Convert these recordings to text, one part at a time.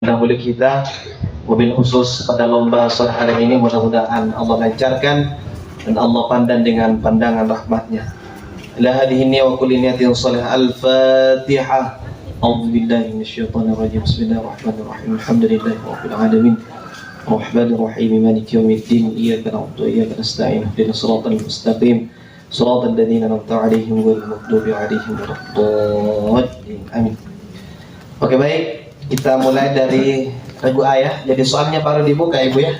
Dahulu kita, mobil khusus pada lomba sore hari ini, mudah-mudahan Allah lancarkan dan Allah pandang dengan pandangan rahmatnya. Ila hadhihi niyya wa kulli niyatin salihah. Al-Fatihah. A'udzu billahi minasyaitonir rajim. Bismillahirrahmanirrahim. Alhamdulillahi rabbil alamin. Arrahmanir rahim. Maliki yaumiddin. Iyyaka na'budu wa iyyaka nasta'in. Ihdinas siratal mustaqim. Siratal ladzina an'amta 'alaihim ghairil maghdubi 'alaihim waladdallin. Amin. Oke, baik. Kita mulai dari regu A ya. Jadi soalnya baru dibuka Ibu ya.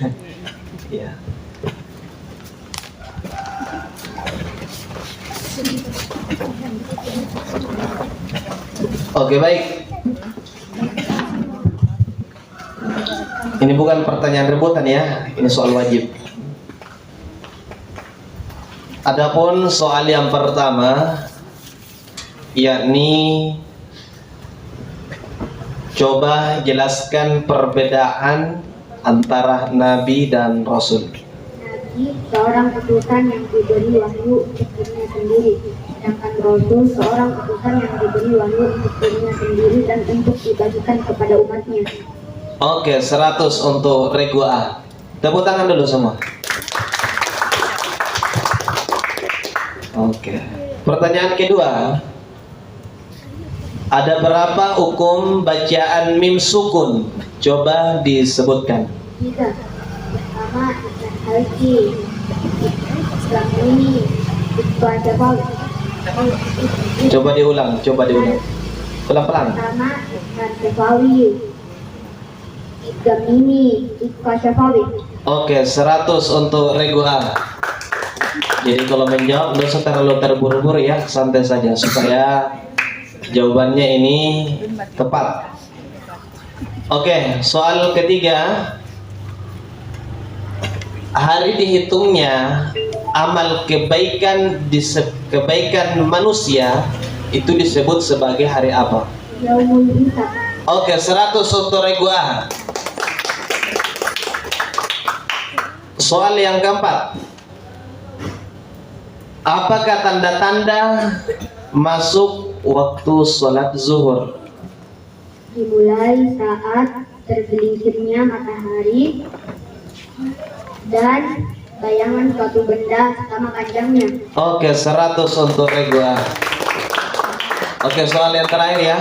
Ya. Oke, baik. Ini bukan pertanyaan rebutan ya. Ini soal wajib. Adapun soal yang pertama, yakni coba jelaskan perbedaan antara Nabi dan Rasul. Nabi seorang utusan yang diberi wahyu untuk dirinya sendiri, sedangkan Rasul seorang utusan yang diberi wahyu untuk dirinya sendiri dan untuk dibagikan kepada umatnya. Oke, 100 untuk regu A. Tepuk tangan dulu semua. Oke. Pertanyaan kedua. Ada berapa hukum bacaan mim sukun? Coba disebutkan. 3. Pertama, Islam Haji, Islam ini, Islam Jabal. Coba diulang. Pelan-pelan. Pertama, Islam Jabawi, Islam ini, Islam Jabawi. Oke, 100 untuk regu A. Jadi kalau menjawab nggak usah terlalu terburu-buru ya, santai saja supaya jawabannya ini tepat. Oke, soal ketiga. Hari dihitungnya amal kebaikan manusia itu disebut sebagai hari apa? Yaumul Hisab. Oke, 100 untuk regu A. Soal yang keempat. Apakah tanda-tanda masuk waktu sholat zuhur? Dimulai saat tergelincirnya matahari dan bayangan suatu benda sama panjangnya. Oke, 100 untuk regu A. Oke, soal yang terakhir ya.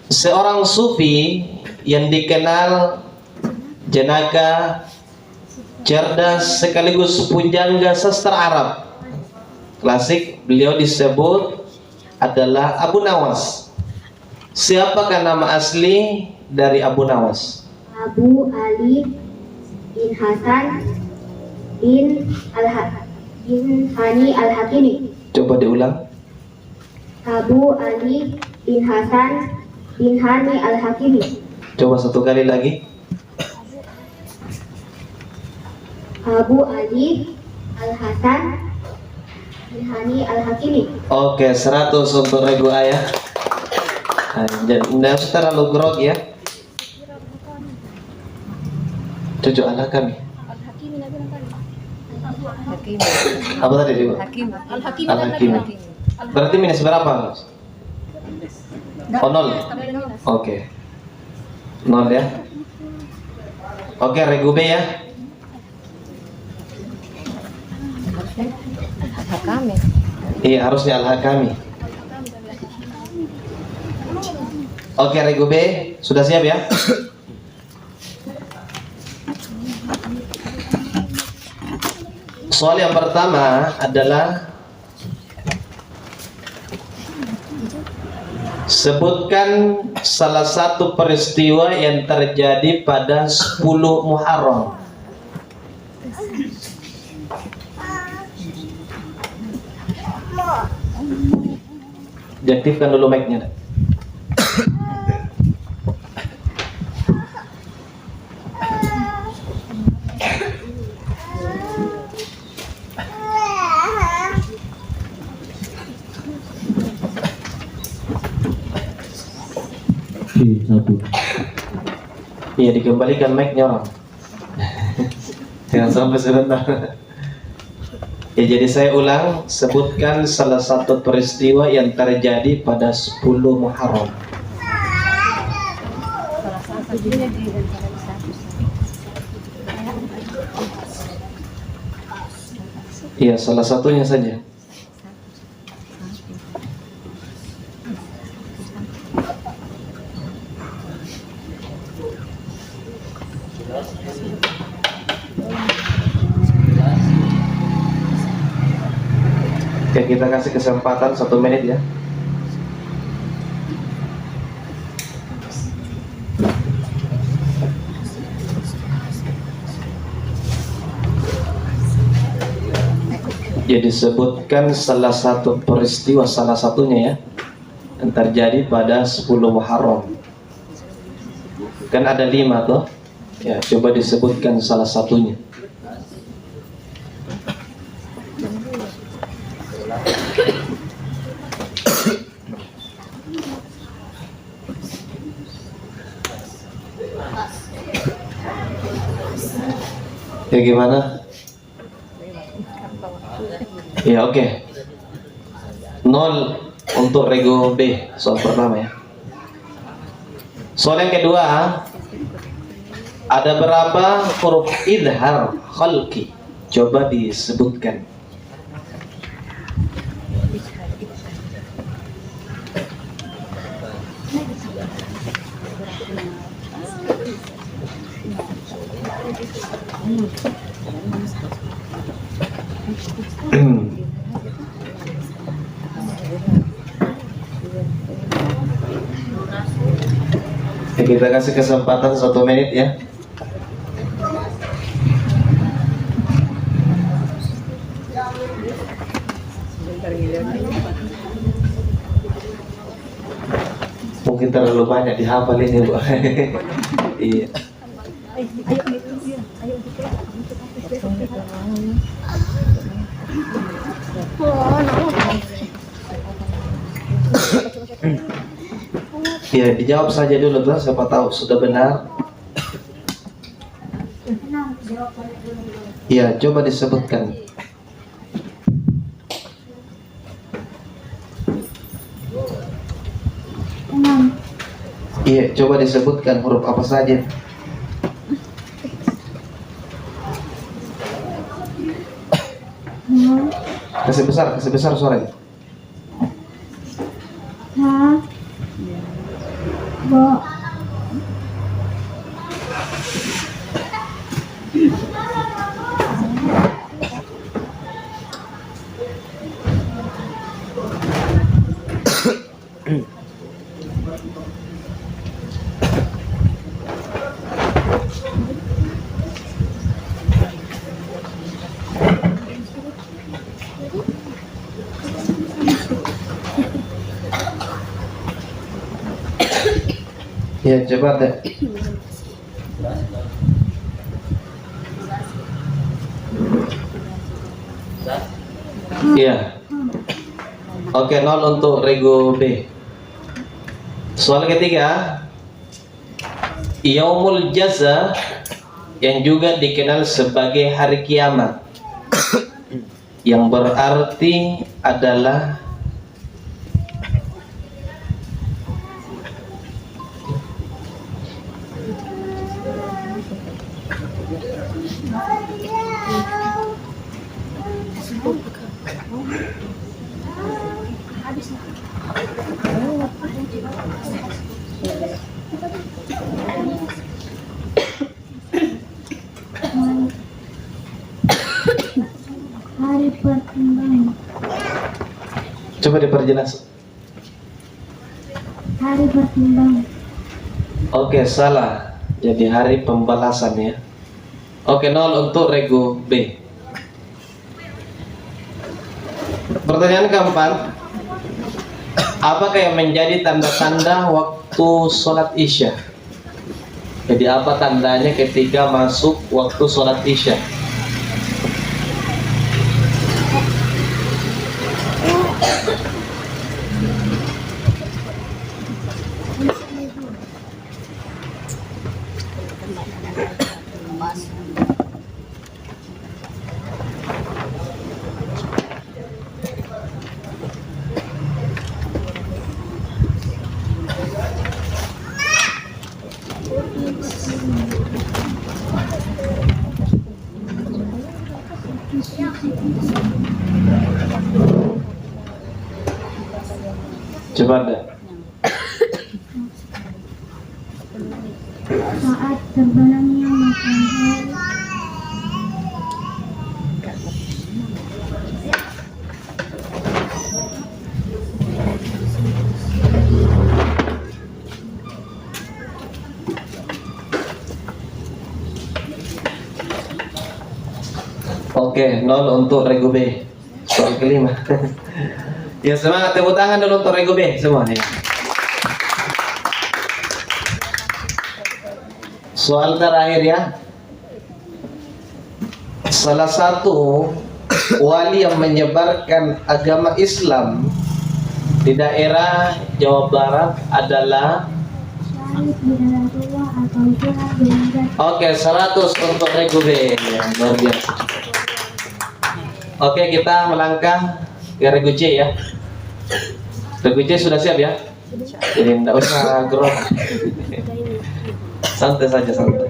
Seorang sufi yang dikenal jenaka, cerdas sekaligus pujangga sastra Arab klasik, beliau disebut adalah Abu Nawas. Siapakah nama asli dari Abu Nawas? Abu Ali bin Hasan bin Hani Al-Hakimi. Coba diulang. Abu Ali bin Hasan bin Hani Al-Hakimi. Coba satu kali lagi. Abu Ali Al-Hasan bin Hani Al-Hakimi. Oke, 100 untuk regu A ya. Jangan terlalu grog ya. Cucu anak kami. Apa tadi Ibu? Al-Hakimi. Berarti minus berapa? Oh, 0. Oke. 0 ya. Oke, regu B ya. Al-Hakami. Iya, harusnya Al-Hakami. Oke, regu B sudah siap ya? Soal yang pertama adalah sebutkan salah satu peristiwa yang terjadi pada 10 Muharram. Diaktifkan dulu mic-nya. Iya, dikembalikan mic-nya orang. Jangan sampai sebentar. Ya, jadi saya ulang, sebutkan salah satu peristiwa yang terjadi pada 10 Muharram. Iya, salah satunya saja. Oke, kita kasih kesempatan 1 menit ya. Jadi disebutkan salah satu peristiwa, salah satunya ya, yang terjadi pada 10 Muharram. Kan ada 5 toh. Ya, coba disebutkan salah satunya. Ya gimana? Ya oke. 0 untuk rego B, soal pertama ya. Soal yang kedua, ada berapa huruf idhar khalqi? Coba disebutkan. Ya, kita kasih kesempatan 1 menit ya. Mungkin terlalu banyak dihafal ini, Bu. Iya. Ya, dijawab saja dulu tuh, siapa tahu sudah benar. Ya, coba disebutkan. Iya, coba disebutkan huruf apa saja. Kasih besar suaranya. Ya, coba deh. Iya. Oke, 0 untuk rego B. Soal ketiga, Yaumul Jaza yang juga dikenal sebagai hari kiamat, yang berarti adalah hari perkembangan. Coba diperjelas. Hari perkembangan. Oke, salah. Jadi hari pembalasan ya. Oke, 0 untuk rego B. Pertanyaan keempat, apakah yang menjadi tanda-tanda waktu sholat Isya? Jadi apa tandanya ketika masuk waktu sholat Isya? Coba ada. Saat terbenamnya matahari. Oke, 0 untuk Regu B. Soal kelima. Ya, semangat, tepuk tangan dulu untuk Regu B semua ya. Soal terakhir ya. Salah satu wali yang menyebarkan agama Islam di daerah Jawa Barat adalah Syahid bin Rasulullah atau Tuhan bin Zat. Oke, 100 untuk Regu B. Ya, luar biasa. Oke, kita melangkah ke Regu C ya. Regu C sudah siap ya? Jadi tidak usah gerok. Santai saja, santai.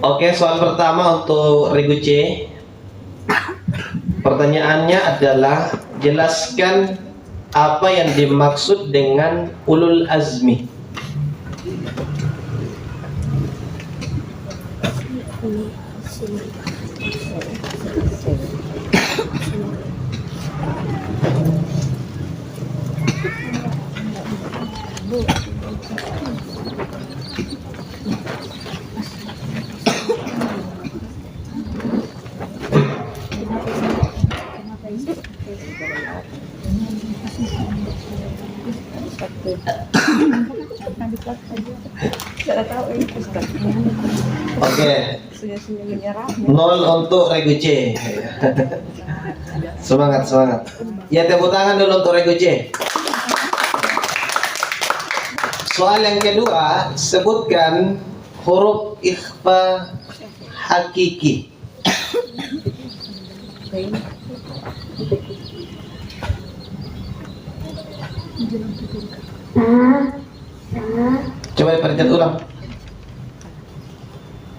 Oke, soal pertama untuk Regu C. Pertanyaannya adalah jelaskan apa yang dimaksud dengan ulul azmi. Oke, 0 untuk Regu C. Semangat, semangat. Ya, tepuk tangan dulu untuk Regu C. Soal yang kedua, sebutkan huruf ikhfa hakiki. Coba dipercepat ulang.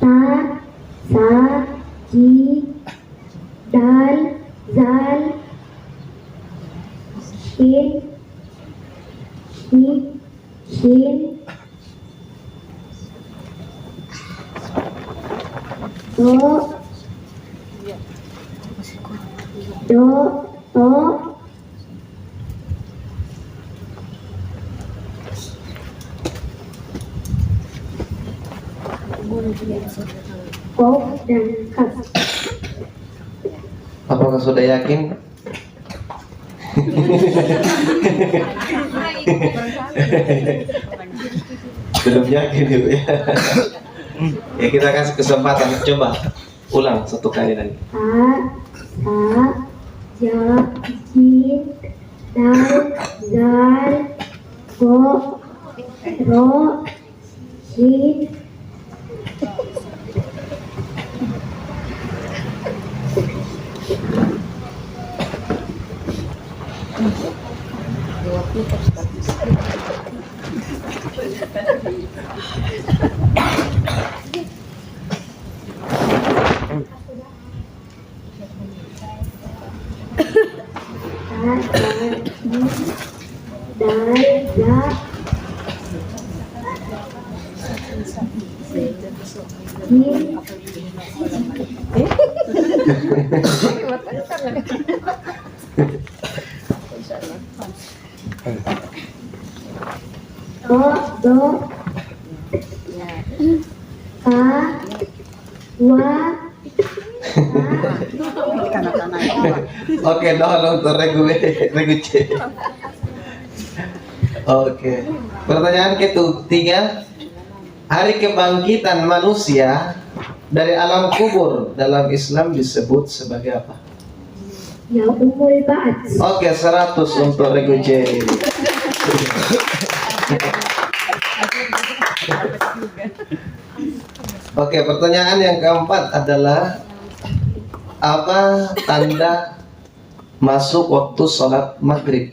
Ta, sa, ji, dal, zal, shin, shin, do, to, kof, dan kaf. Apakah sudah yakin? Belum yakin Ibu ya. Ya, kita kasih kesempatan, coba ulang satu kali lagi. Ta, sa, ja, jin, dal, zal, ko, ro, shin, do, ka, wa, Oke, doang untuk Regu C. Oke. Pertanyaan ketiga, hari kebangkitan manusia dari alam kubur dalam Islam disebut sebagai apa? yaumul ba'ats. Oke, 100 untuk Regu C. Oke, pertanyaan yang keempat adalah apa tanda masuk waktu sholat maghrib?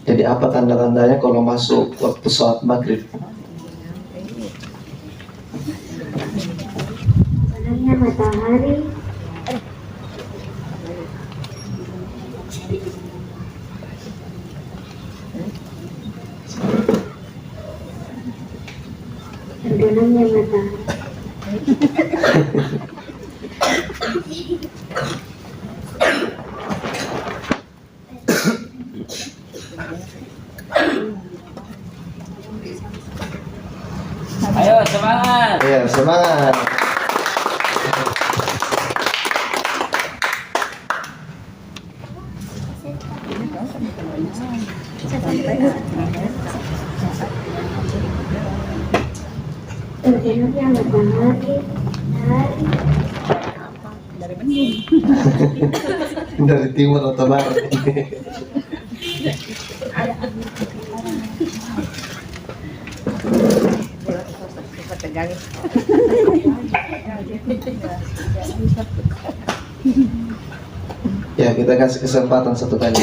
Jadi apa tanda-tandanya kalau masuk waktu sholat maghrib? matahari. Terbenamnya matahari. Ayo semangat. Ya, semangat. Terbenamnya matahari Dari timur atau barat? Ya, kita kasih kesempatan satu kali.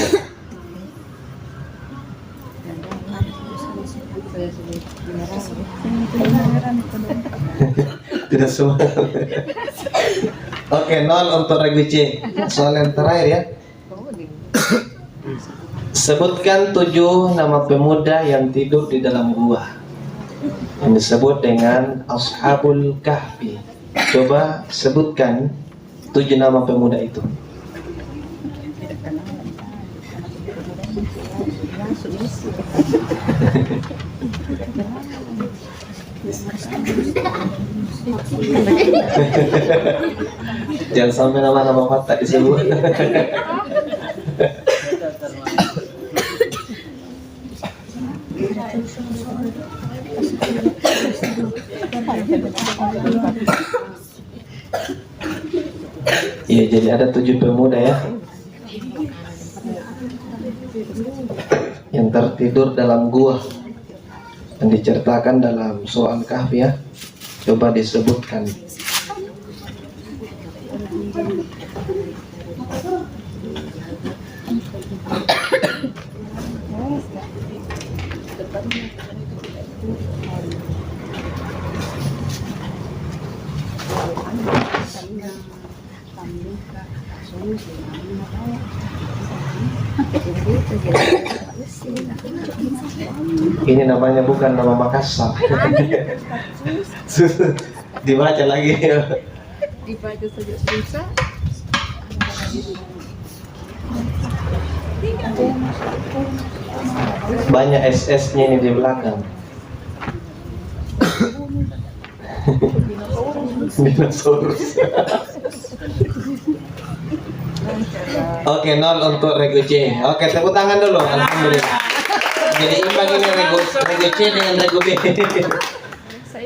Tidak semua. Oke, 0 untuk regu C. Soal yang terakhir ya. Sebutkan 7 nama pemuda yang tidur di dalam gua, yang disebut dengan Ashabul Kahfi. Coba sebutkan 7 nama pemuda itu. Jangan sampai nama-nama fakta disebut. Iya, jadi ada 7 pemuda ya yang tertidur dalam gua yang diceritakan dalam soal Kahfi ya. Coba disebutkan. Ini namanya bukan nama Makassar. Dibaca lagi. Dibaca saja susah. Banyak SS-nya ini di belakang. Dinosaurus. Oke, 0 untuk regu C. Oke, tepuk tangan dulu. Alhamdulillah. Jadi imbang ini regu C dengan regu B.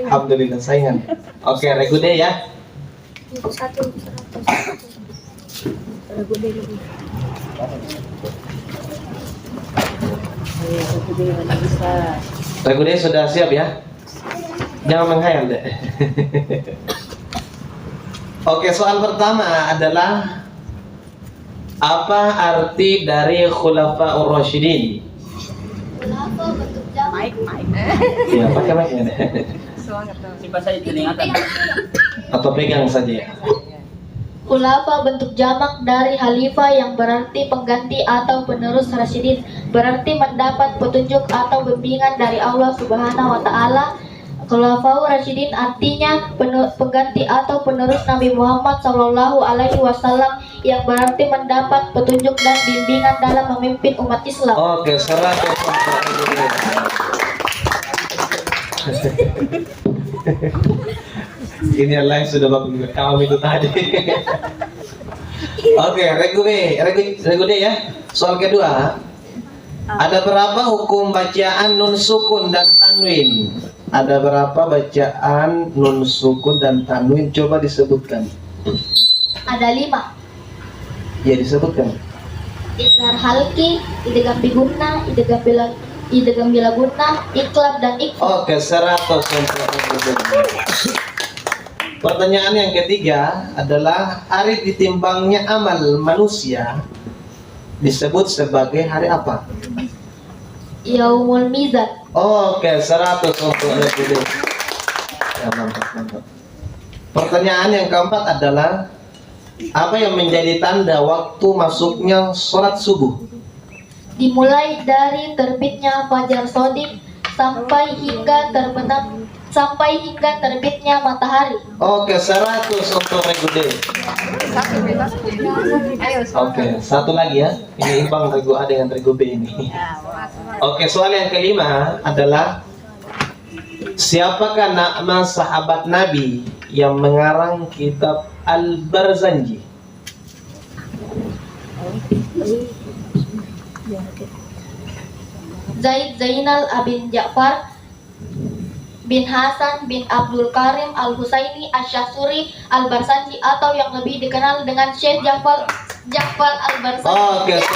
Alhamdulillah, saingan. Oke, regu D ya. Regu D sudah siap ya? Jangan menghayal deh. Oke, soal pertama adalah apa arti dari Khulafaur Rasyidin? Ya, pakai mic-nya deh. Simpan saja telinga. Atau pegang saja ya. Khulafa bentuk jamak dari khalifah yang berarti pengganti atau penerus Rasyidin, berarti mendapat petunjuk atau bimbingan dari Allah Subhanahu wa taala. Khulafaur Rasyidin artinya pengganti atau penerus Nabi Muhammad Sallallahu Alaihi Wasallam yang berarti mendapat petunjuk dan bimbingan dalam memimpin umat Islam. Oke, 100. Ini yang lain sudah bagus kamu itu tadi. Oke, regu D ya. Soal kedua, ada berapa hukum bacaan nun sukun dan tanwin? Ada berapa bacaan nun sukun dan tanwin? Coba disebutkan. Ada 5. Ya, disebutkan. Idghar halki, idgham bigunna, idgham bilagunna, iklab dan ikhfa. Oke, 100 untuk regu D. Pertanyaan yang ketiga adalah hari ditimbangnya amal manusia disebut sebagai hari apa? Yaumul Mizan. Oke, 100 untuk regu D. Ya, mantap. Pertanyaan yang keempat adalah apa yang menjadi tanda waktu masuknya sholat subuh? Dimulai dari terbitnya fajar shodiq sampai hingga terbitnya matahari. Oke, 100 untuk Regu D. Satu bebas. Ayo. Oke, satu lagi ya. Ini imbang Regu A dengan Regu B ini. Oke, soal yang kelima adalah siapakah nama sahabat Nabi yang mengarang kitab Al-Barzanji? Zaid Zainal Abin Ja'far bin Hasan bin Abdul Karim Al-Husaini Asy-Syasuri Al-Barzanji, atau yang lebih dikenal dengan Syekh Ja'far Al-Barzanji. Oke, 100.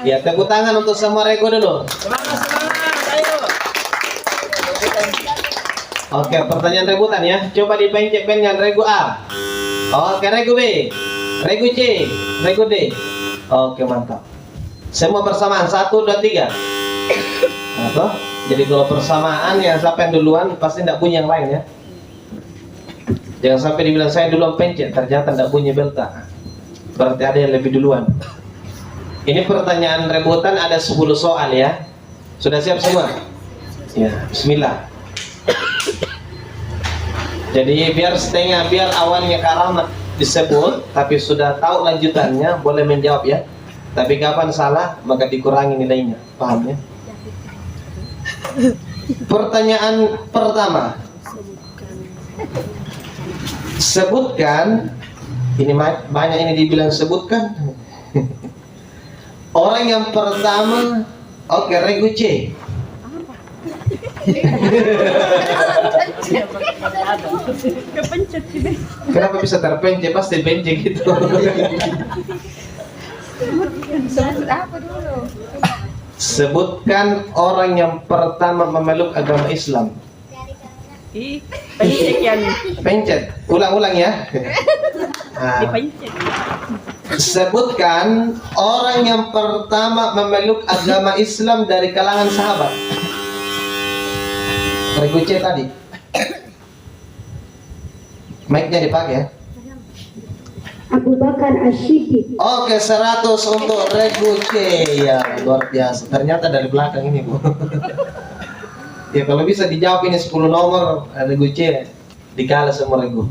Ya, tepuk tangan untuk semua Regu dulu. Semangat, ayo. Oke, pertanyaan rebutan ya. Coba dipencet dengan Regu A. Oke, Regu B, Regu C, Regu D. Oke, mantap. Semua bersamaan. 1, 2, 3. Atau jadi kalau persamaan yang siapa yang duluan pasti tidak bunyi yang lain ya. Jangan sampai dibilang saya duluan pencet, ternyata tidak bunyi belta. Berarti ada yang lebih duluan. Ini pertanyaan rebutan, ada 10 soal ya. Sudah siap semua? Ya, bismillah. Jadi biar awalnya karamat disebut, tapi sudah tahu lanjutannya, boleh menjawab ya. Tapi kapan salah, maka dikurangi nilainya. Paham ya? Pertanyaan pertama. Sebutkan, ini banyak ini dibilang sebutkan. Orang yang pertama, oke, Regu C. Kepencet sih. Kenapa bisa terpencet? Pasti pencet gitu. Sebut apa dulu? Sebutkan orang yang pertama memeluk agama Islam. Ih, pencet ya nih. Pencet, ulang-ulang ya. Nah, Dipencet. sebutkan orang yang pertama memeluk agama Islam dari kalangan sahabat. Regu C tadi. Mic-nya dipakai ya. Abu Bakar Asy-Siddiq. Oke, 100 untuk Regu C. Ya, luar biasa. Ternyata dari belakang ini, Bu. Ya, kalau bisa dijawab ini 10 nomor Regu C, dikalah semua Regu.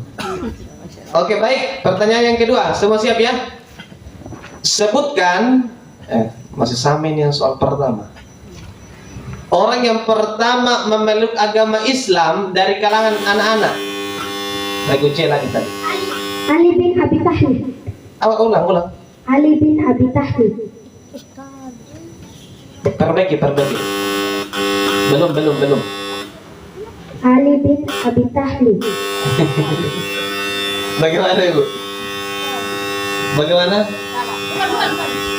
Oke, baik. Pertanyaan yang kedua. Semua siap ya? Sebutkan masih sama ini yang soal pertama. Orang yang pertama memeluk agama Islam dari kalangan anak-anak. Regu C lagi tadi. Ali bin Abi Thalib. Ulang. Ali bin Abi Thalib. Perbaiki. Belum. Ali bin Abi Thalib. Bagaimana Ibu? Bagaimana?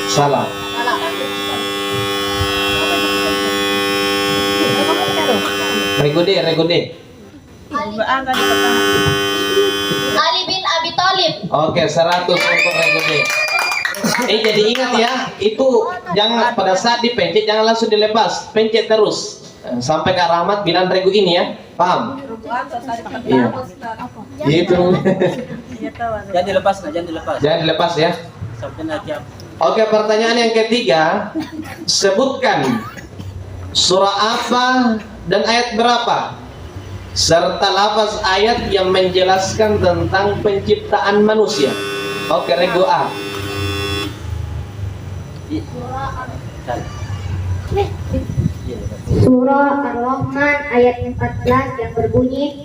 Salah. Regu D. Ali bin Abi Thalib. Oke, 100 untuk Regu D. Jadi ingat ya, itu jangan pada saat dipencet jangan langsung dilepas, pencet terus sampai Kak Rahmat bilang Regu ini ya, paham? Iya. Gitu. Jangan dilepas. Jangan dilepas ya. Sampai nanti. Oke, pertanyaan yang ketiga, sebutkan surah apa dan ayat berapa serta lafaz ayat yang menjelaskan tentang penciptaan manusia. Oke, Regu A. Surah Ar-Rahman ayat 14 yang berbunyi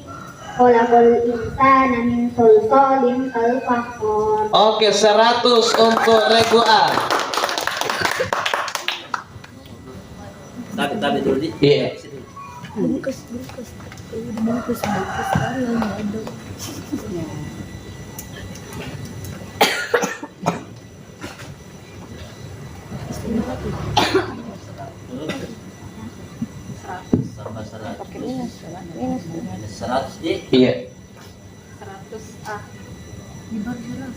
Khalaqal insana min salsalin kal fakhar. Oke, 100 untuk Regu A. Tapi dulu di. Iya. Tambah 100 di. Iya.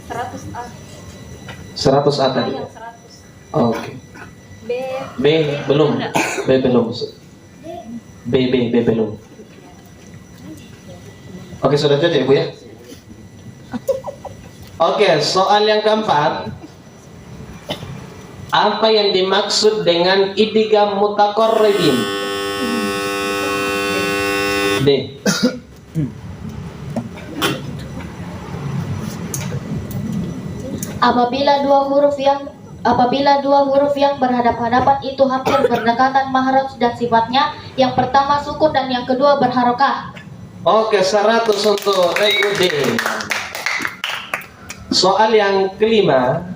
100A. 100 A tadi. Oke. B belum. B belum. B belum. Oke, sudah cocok Ibu ya? Oke, soal yang keempat. Apa yang dimaksud dengan idgham mutaqarribin? D. Apabila dua huruf yang berhadap-hadapan itu hampir berdekatan makhraj dan sifatnya, yang pertama sukun dan yang kedua berharokah. Oke, 100 untuk Regu D. Soal yang kelima,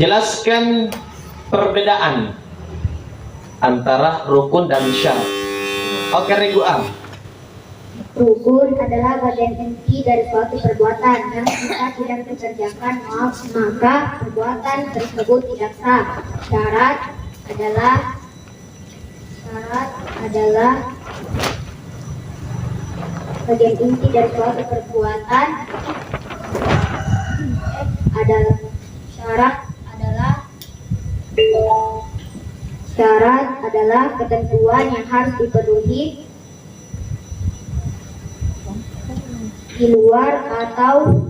jelaskan perbedaan antara rukun dan syarat. Oke, Regu A. Rukun adalah bagian inti dari suatu perbuatan yang jika tidak dikerjakan maka perbuatan tersebut tidak sah. Syarat adalah bagian inti dari suatu perbuatan syarat adalah ketentuan yang harus dipenuhi di luar atau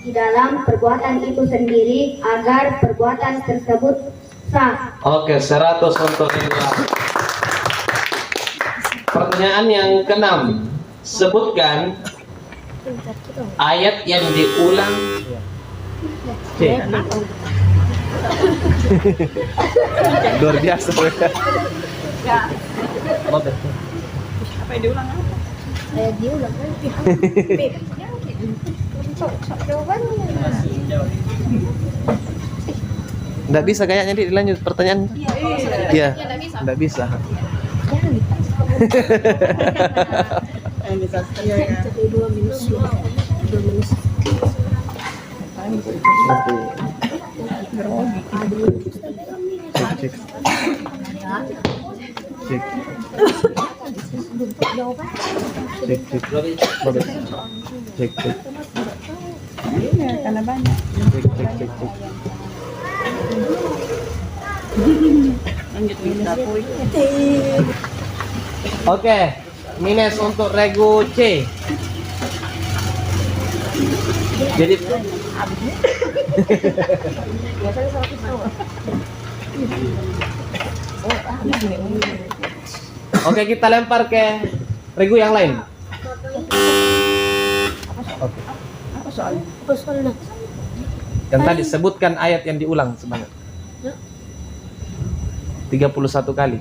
di dalam perbuatan itu sendiri agar perbuatan tersebut sah. Oke, 100 untuk Regu A. Pertanyaan yang keenam, sebutkan ayat yang diulang. Luar biasa. Apa yang diulang apa? Diulang jawabannya. Masih jauh. Nggak bisa kayaknya dilanjut pertanyaan. Iya. Nggak bisa. Cek. Iya, karena banyak. Cek. Lanjut kita poin. Oke, minus untuk Regu C. Jadi oke, kita lempar ke Regu yang lain. Oke. Apa soalnya? Yang tadi sebutkan ayat yang diulang sebanyak 31 kali.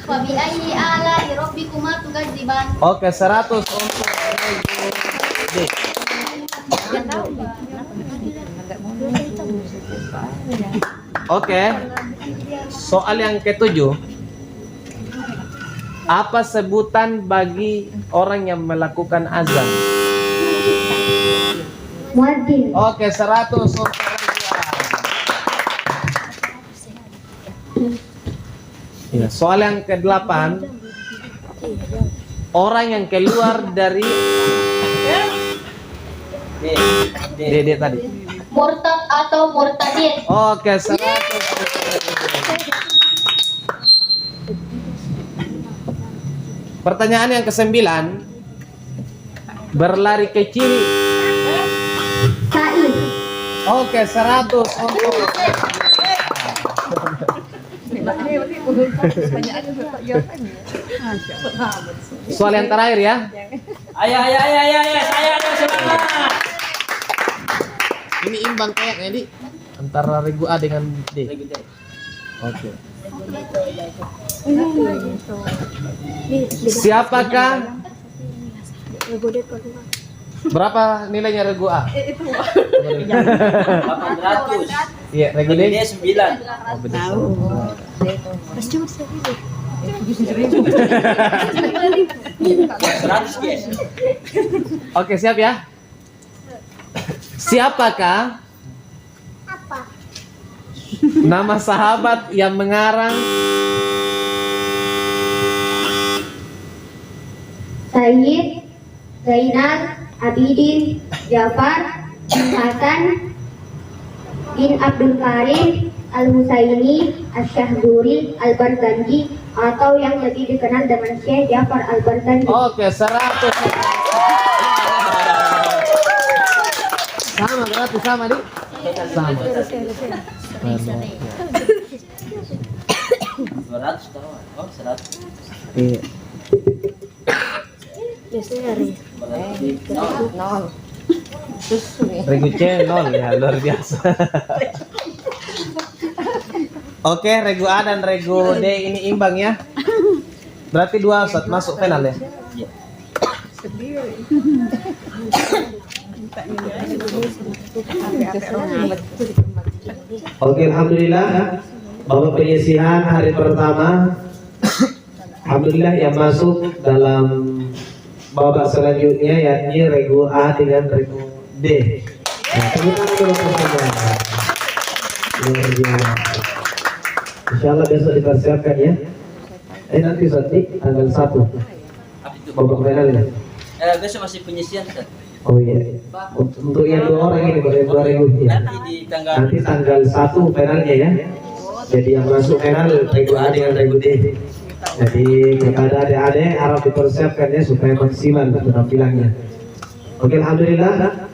Wa bi ayyi ala'i rabbikuma tukadziban. Oke, 100 untuk Regu D. Oke, soal yang ketujuh. Apa sebutan bagi orang yang melakukan azan? Muadzin. Oke, 100 untuk Regu A. Ya, soal yang ke-8. Orang yang keluar dari D tadi. Murtad atau murtadin. Oke, 100. Pertanyaan yang ke-9. Berlari ke kiri. Sa'i. Oke, 100 untuk soal yang terakhir ya. Ayo, saya ada semangat. Ini imbang kayaknya, Di. Antara Regu A dengan D. Oke. Siapakah? Berapa nilainya Regu A? 800. Iya, Regu D. Dia 9. Oh, beda. Oke, siap ya? Siapakah nama sahabat yang mengarang Sayyid Zainal Abidin Ja'far bin Hasan bin Abdul Karim Al-Husaini, Asy-Syahduri, Al-Barzanji, atau yang lebih dikenal dengan Syekh Ja'far Al-Barzanji. Oke, 100. Sama berarti sama di? Sama. 200 tahu. Oh, 100. Iya. Berarti nol. Regu channel ya, luar biasa. Oke, regu A dan regu D ini imbang ya. Berarti 2 Ustaz masuk final ya. Iya. Oke, alhamdulillah. Bahwa penyisihan hari pertama, alhamdulillah yang masuk dalam babak selanjutnya yakni regu A dengan regu D. Nah, tepuk tangan dulu untuk semua. Luar biasa. Insyaallah besok dipersiapkan ya. Nanti tanggal 1 Apa itu? babak finalnya. Besok masih penyisian, Ustaz. Oh iya. Untuk yang 2 orang ini berarti 2 regu ya. Nanti tanggal 1 finalnya ya. Jadi yang masuk final regu A dengan regu D. Jadi kepada adik-adik harap dipersiapkan ya supaya maksimal penampilannya. Oke, alhamdulillah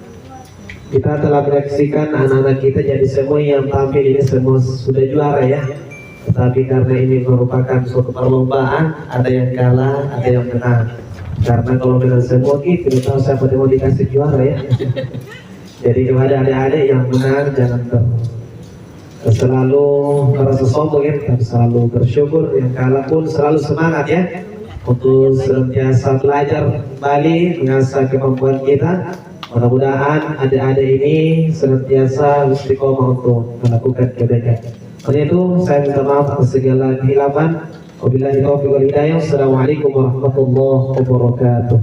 kita telah menyaksikan anak-anak kita, jadi semua yang tampil ini semua sudah juara ya. Tetapi karena ini merupakan suatu perlombaan, ada yang kalah, ada yang menang. Karena kalau menang semua kita tidak tahu siapa yang mau dikasih juara ya. Jadi kepada adik-adik yang menang jangan selalu merasa sombong ya, tapi selalu bersyukur. Yang kalah pun selalu semangat ya, untuk senantiasa belajar kembali, mengasah kemampuan kita. Mudah-mudahan adik-adik ini senantiasa istiqomah untuk melakukan kebaikan. Oleh itu saya minta maaf atas segala kehilapan. Wabillahi taufiq wal hidayah. Assalamualaikum warahmatullahi wabarakatuh.